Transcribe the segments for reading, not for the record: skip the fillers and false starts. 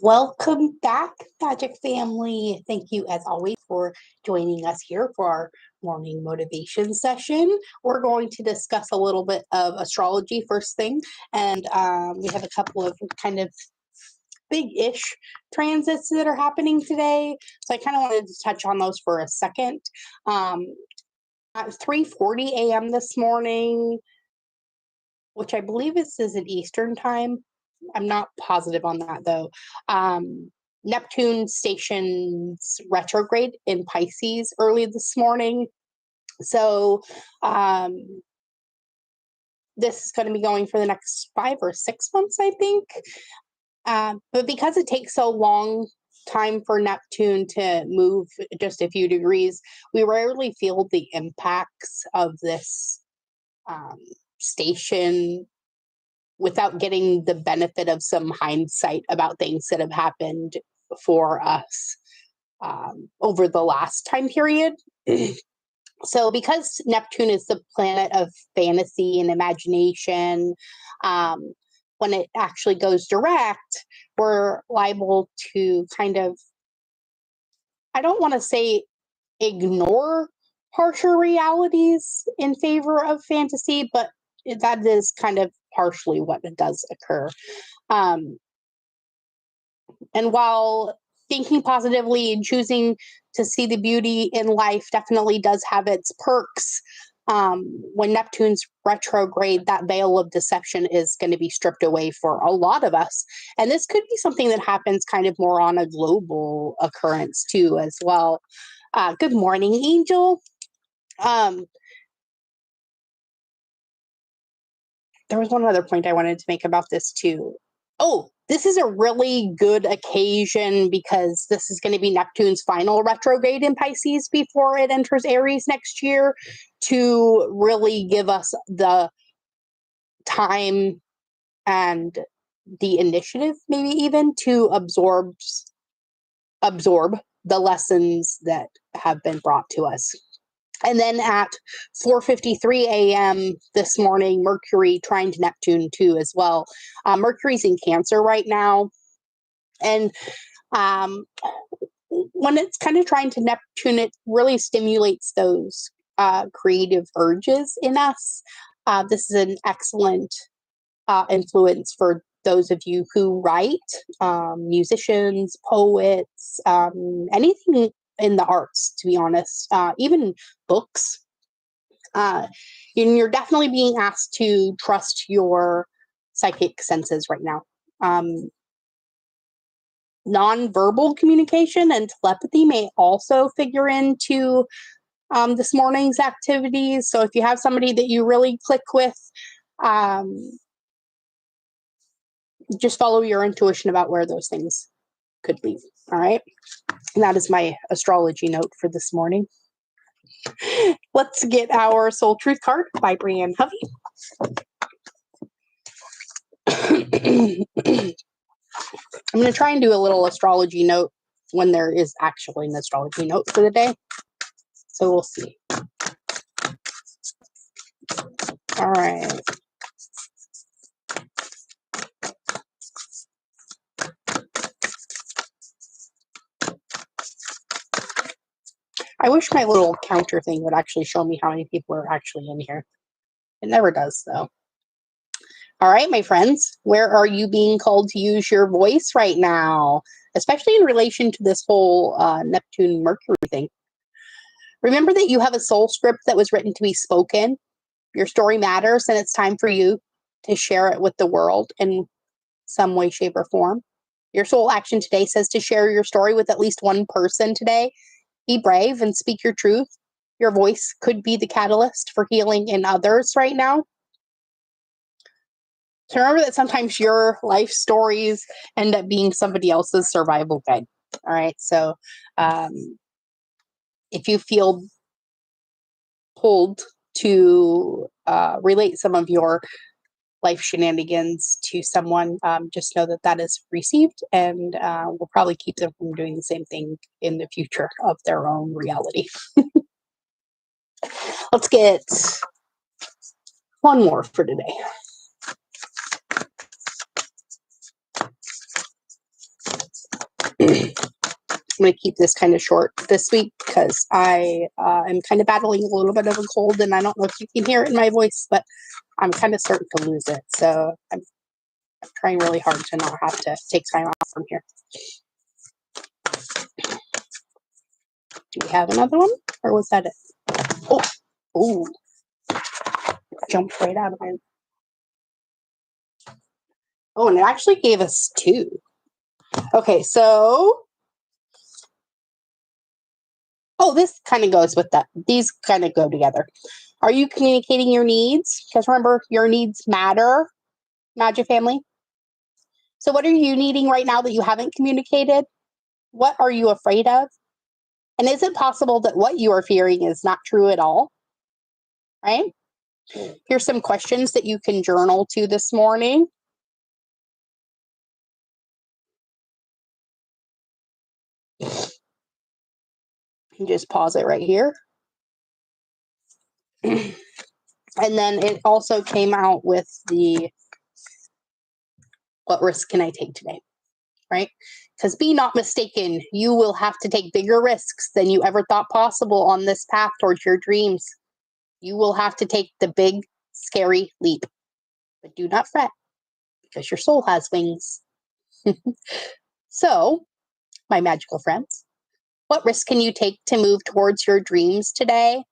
Welcome back, Magic Family. Thank you, as always, for joining us here for our morning motivation session. We're going to discuss a little bit of astrology first thing, and we have a couple of kind of big-ish transits that are happening today. So I kind of wanted to touch on those for a second. At 3:40 a.m. this morning, which I believe is an Eastern time. I'm not positive on that though. Neptune stations retrograde in Pisces early this morning. So this is going to be going for the next 5 or 6 months, I think. But because it takes so long time for Neptune to move just a few degrees, we rarely feel the impacts of this station without getting the benefit of some hindsight about things that have happened for us over the last time period. So because Neptune is the planet of fantasy and imagination, when it actually goes direct, we're liable to kind of, I don't want to say ignore harsher realities in favor of fantasy, but that is kind of partially what does occur. And while thinking positively and choosing to see the beauty in life definitely does have its perks, when Neptune's retrograde, that veil of deception is going to be stripped away for a lot of us. And this could be something that happens kind of more on a global occurrence too, as well. Good morning, Angel. There was one other point I wanted to make about this too. Oh, this is a really good occasion because this is going to be Neptune's final retrograde in Pisces before it enters Aries next year, to really give us the time and the initiative, maybe even, to absorb the lessons that have been brought to us. And then at 4:53 a.m. this morning, Mercury trine to Neptune too as well. Mercury's in Cancer right now. And when it's kind of trine to Neptune, it really stimulates those creative urges in us. This is an excellent influence for those of you who write, musicians, poets, anything in the arts, to be honest, even books. You're definitely being asked to trust your psychic senses right now. Non-verbal communication and telepathy may also figure into this morning's activities. So if you have somebody that you really click with, just follow your intuition about where those things could lead. All right. And that is my astrology note for this morning. Let's get our Soul Truth card by Brianne Hovey. I'm going to try and do a little astrology note when there is actually an astrology note for the day. So we'll see. All right. I wish my little counter thing would actually show me how many people are actually in here. It never does, though. All right, my friends, where are you being called to use your voice right now, especially in relation to this whole Neptune-Mercury thing? Remember that you have a soul script that was written to be spoken. Your story matters, and it's time for you to share it with the world in some way, shape, or form. Your soul action today says to share your story with at least one person today. Be brave and speak your truth. Your voice could be the catalyst for healing in others right now. So remember that sometimes your life stories end up being somebody else's survival guide. All right. So if you feel pulled to relate some of your life shenanigans to someone, just know that that is received, and we'll probably keep them from doing the same thing in the future of their own reality. Let's get one more for today. going to keep this kind of short this week because I am kind of battling a little bit of a cold, and I don't know if you can hear it in my voice, but I'm kind of starting to lose it. So I'm trying really hard to not have to take time off from here. Do we have another one, or was that it? Oh, jumped right out of my. Oh, and it actually gave us 2. Okay, so. Oh, this kind of goes with that. These kind of go together. Are you communicating your needs? Because remember, your needs matter, Majik family. So what are you needing right now that you haven't communicated? What are you afraid of? And is it possible that what you are fearing is not true at all? Right? Here's some questions that you can journal to this morning. You just pause it right here. And then it also came out with the what risk can I take today? Right? Because be not mistaken, you will have to take bigger risks than you ever thought possible on this path towards your dreams. You will have to take the big, scary leap. But do not fret, because your soul has wings. So, my magical friends, what risk can you take to move towards your dreams today?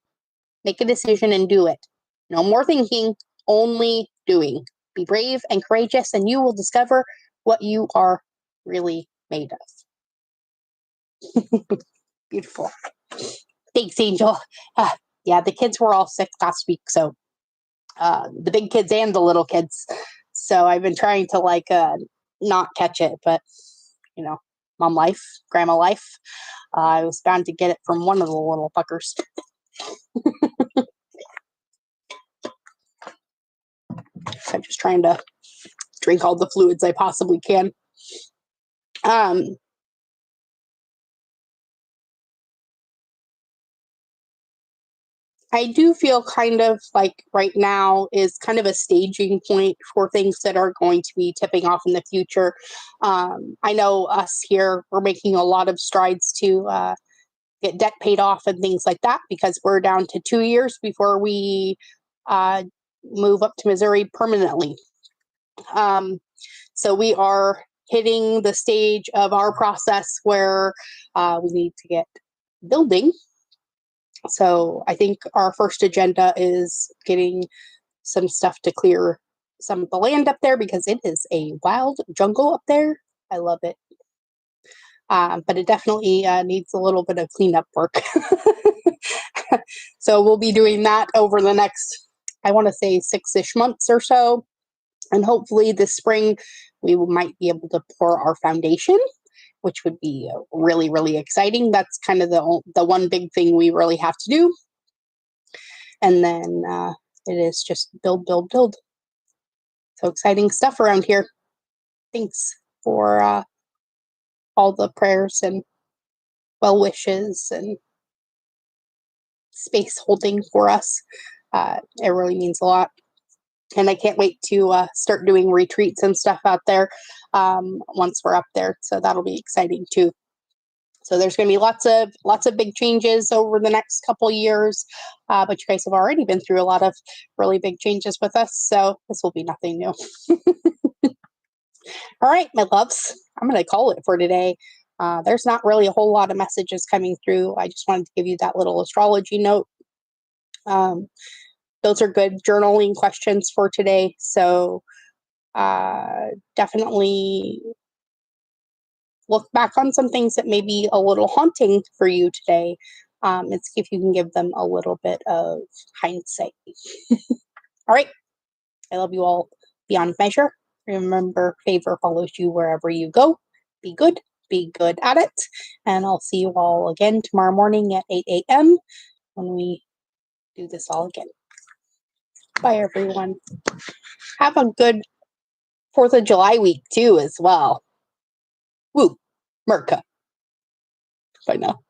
Make a decision and do it. No more thinking, only doing. Be brave and courageous, and you will discover what you are really made of. Beautiful. Thanks, Angel. Yeah, the kids were all sick last week, so the big kids and the little kids. So I've been trying to not catch it, but mom life, grandma life. I was bound to get it from one of the little fuckers. So I'm just trying to drink all the fluids I possibly can. I do feel kind of like right now is kind of a staging point for things that are going to be tipping off in the future. I know us here, we're making a lot of strides to get debt paid off and things like that because we're down to 2 years before we move up to Missouri permanently. So we are hitting the stage of our process where we need to get building. So I think our first agenda is getting some stuff to clear some of the land up there because it is a wild jungle up there. I love it. But it definitely needs a little bit of cleanup work. So we'll be doing that over the next, I want to say 6-ish months or so. And hopefully this spring, we might be able to pour our foundation, which would be really, really exciting. That's kind of the one big thing we really have to do. And then it is just build, build, build. So exciting stuff around here. Thanks for all the prayers and well wishes and space holding for us. It really means a lot. And I can't wait to start doing retreats and stuff out there once we're up there. So that'll be exciting too. So there's going to be lots of big changes over the next couple years, but you guys have already been through a lot of really big changes with us, so this will be nothing new. All right, my loves, I'm going to call it for today. There's not really a whole lot of messages coming through. I just wanted to give you that little astrology note. Those are good journaling questions for today, so definitely look back on some things that may be a little haunting for you today and see if you can give them a little bit of hindsight. All right. I love you all beyond measure. Remember, favor follows you wherever you go. Be good at it. And I'll see you all again tomorrow morning at 8 a.m. when we do this all again. Bye, everyone. Have a good 4th of July week, too, as well. Woo, Merca. Bye now.